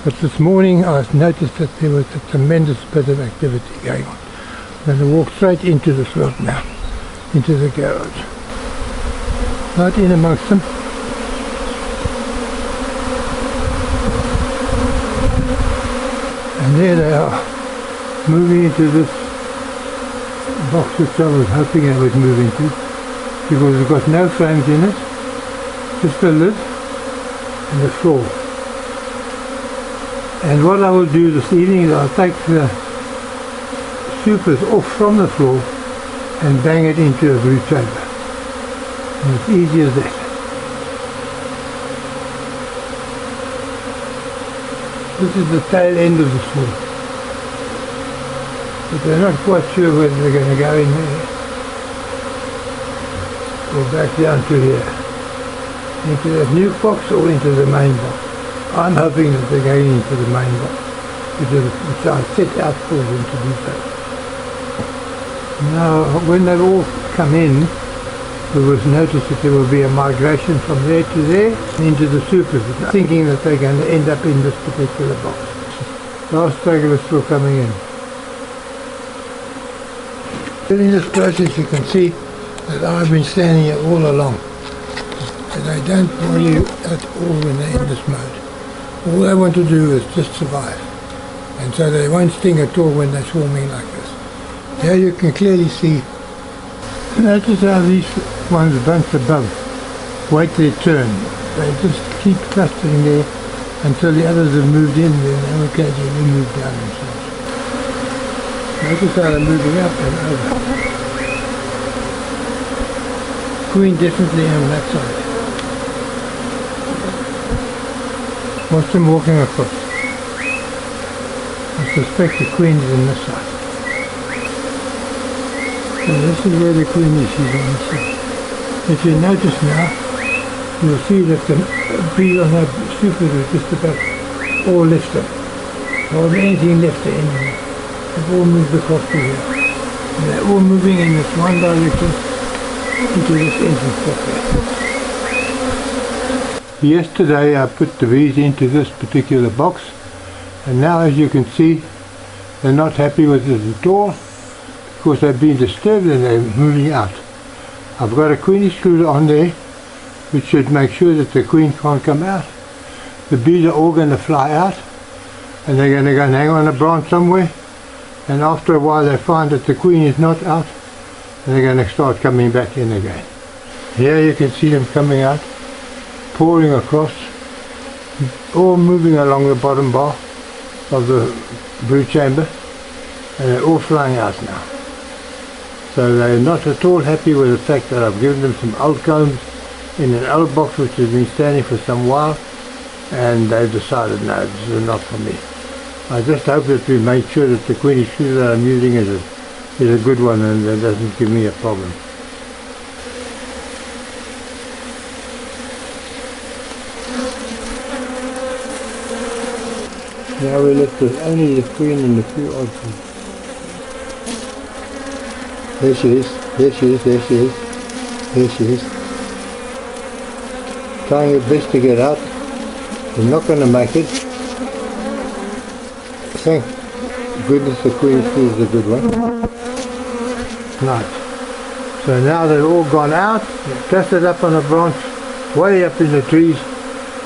But this morning I noticed that there was a tremendous bit of activity going on. I'm going to walk straight into this road now, into the garage. Right in amongst them. And there they are, moving into this box which I was hoping they would move into, because it's got no frames in it, just a lid and the floor. And what I will do this evening is I'll take the supers off from the floor and bang it into a brood chamber. And it's easy as that. This is the tail end of the floor. But they're not quite sure whether they're going to go in there or back down to here. Into that new box or into the main box. I'm hoping that they're going into the main box, which I set out for them to do so. Now, when they've all come in, we was noticed that there will be a migration from there to there into the supers, thinking that they're going to end up in this particular box. Last stragglers still coming in. In this process you can see that I've been standing here all along. And they don't worry at all when they're in this mode. All they want to do is just survive. And so they won't sting at all when they're swarming like this. Here you can clearly see, notice how these ones bunched above wait their turn. They just keep clustering there until the others have moved in, then they will gradually move down themselves. Notice how they're moving up and over. Queen definitely on that side. Watch them walking across. I suspect the queen is on this side. So this is where the queen is, she's on this side. If you notice now, you'll see that the bees on that super is just about all left them. There wasn't anything left there anymore. They've all moved across to here. And they're all moving in this one direction into this entrance properly. Yesterday I put the bees into this particular box, and now as you can see they're not happy with it at all because they've been disturbed and they're moving out. I've got a queen excluder on there which should make sure that the queen can't come out. The bees are all going to fly out and they're going to go and hang on a branch somewhere, and after a while they find that the queen is not out and they're going to start coming back in again. Here you can see them coming out, pouring across, all moving along the bottom bar of the brood chamber, and they're all flying out now. So they're not at all happy with the fact that I've given them some old combs in an old box which has been standing for some while, and they've decided no, this is not for me. I just hope that we make sure that the queen excluder that I'm using is a good one and that doesn't give me a problem. Now we're left with only the queen and a few odds. There she is, there she is, there she is, there she is. Trying her best to get out. They're not going to make it. Thank goodness the queen is a good one. Right. So now they've all gone out, clustered up on a branch, way up in the trees,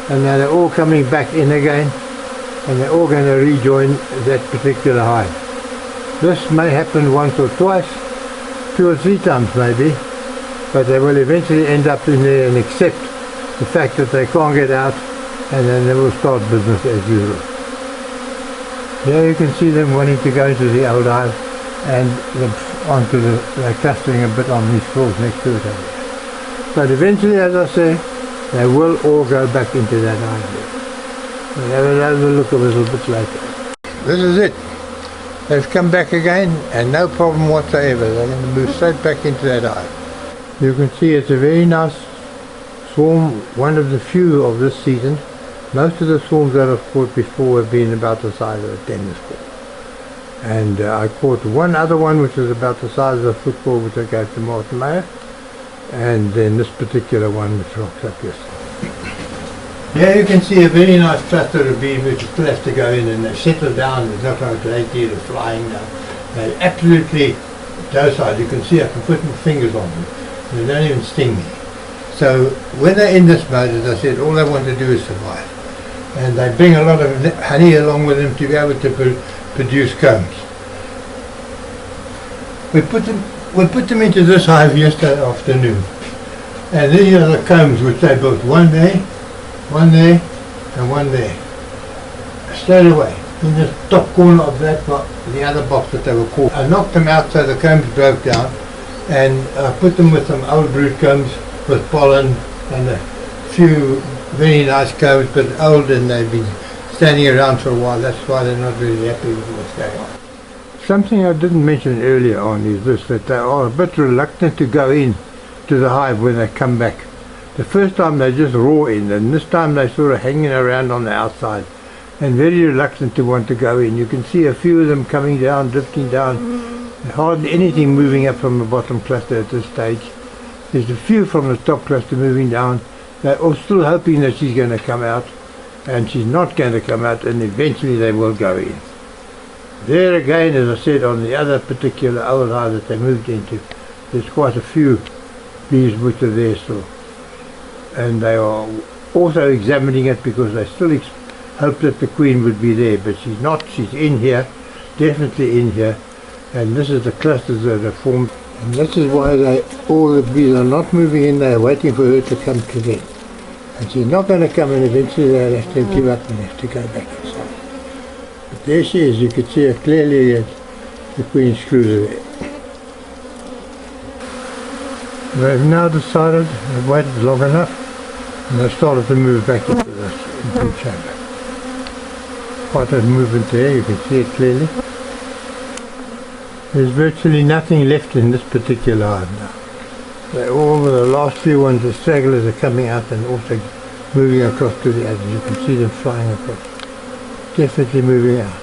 and now they're all coming back in again. And they're all going to rejoin that particular hive. This may happen once or twice, 2 or 3 times maybe, but they will eventually end up in there and accept the fact that they can't get out, and then they will start business as usual. Here you can see them wanting to go into the old hive and they're clustering a bit on these floors next to it over here. But eventually, as I say, they will all go back into that hive there. We'll have another look a little bit later. This is it. They've come back again and no problem whatsoever. They're going to move straight back into that hive. You can see it's a very nice swarm, one of the few of this season. Most of the swarms that I've caught before have been about the size of a tennis ball. And I caught one other one which was about the size of a football which I gave to Martin Meyer. And then this particular one which rocks up yesterday. Here you can see a very nice cluster of bees which still have to go in, and they settle down. There's not a great deal of flying now. They're absolutely docile. You can see I can put my fingers on them. They don't even sting me. So when they're in this mode, as I said, all they want to do is survive. And they bring a lot of honey along with them to be able to produce combs. We put them into this hive yesterday afternoon. And these are the combs which they built. One there, and one there. Straight away, in the top corner of that box, the other box that they were called. I knocked them out so the combs broke down, and I put them with some old root combs with pollen and a few very nice combs, but old, and they've been standing around for a while. That's why they're not really happy with what's going on. Something I didn't mention earlier on is this, that they are a bit reluctant to go in to the hive when they come back. The first time they just roar in, and this time they're sort of hanging around on the outside and very reluctant to want to go in. You can see a few of them coming down, drifting down. Hardly anything moving up from the bottom cluster at this stage. There's a few from the top cluster moving down. They're all still hoping that she's going to come out, and she's not going to come out, and eventually they will go in. There again, as I said, on the other particular old hive that they moved into, there's quite a few bees which are there still. And they are also examining it because they still hope that the queen would be there, but she's not. She's in here, definitely in here, and this is the clusters that are formed, and this is why all the bees are not moving in. They're waiting for her to come to them, and she's not going to come, and eventually they'll have to give up and have to go back inside. But there she is. You could see her clearly as the queen screws are there. They've now decided they've waited long enough, and they've started to move back into the chamber. Quite a movement there, you can see it clearly. There's virtually nothing left in this particular hive now. All the last few ones, the stragglers, are coming out and also moving across to the others. You can see them flying across. Definitely moving out.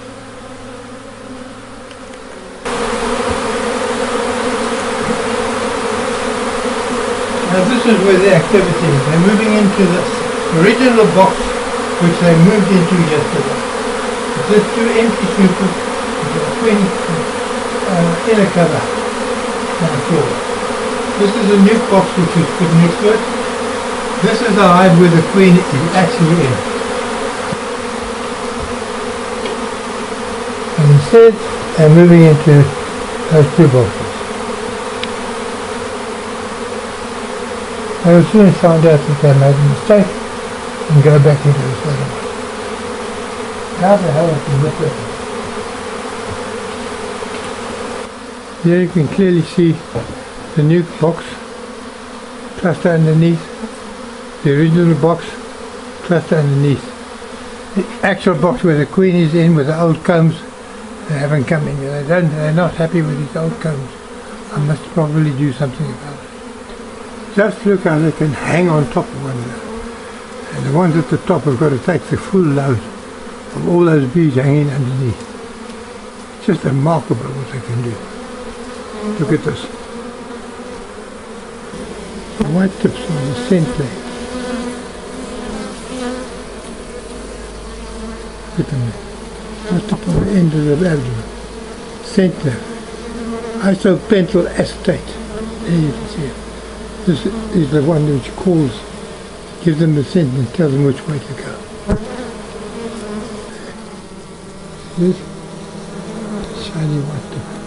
Now this is where the activity is. They're moving into the original box which they moved into yesterday. There's two empty snoopers with a queen inner cover on the floor. This is a new box which is put next to it. This is the hive where the queen is actually in. And instead they're moving into those two boxes. I will soon find out that they made a mistake and go back into this other one. How the hell I can look at it? Here you can clearly see the new box cluster underneath, the original box cluster underneath. The actual box where the queen is in with the old combs, they haven't come in. They're not happy with these old combs. I must probably do something about it. Just look how they can hang on top of one another. And the ones at the top have got to take the full load of all those bees hanging underneath. It's just remarkable what they can do. Look at this. The white tips on the scent gland. Look at them. Right up on the end of the abdomen. Scent gland. Isopentyl acetate. There you can see it. This is the one which calls, gives them the scent and tells them which way to go. See? Shiny white tip.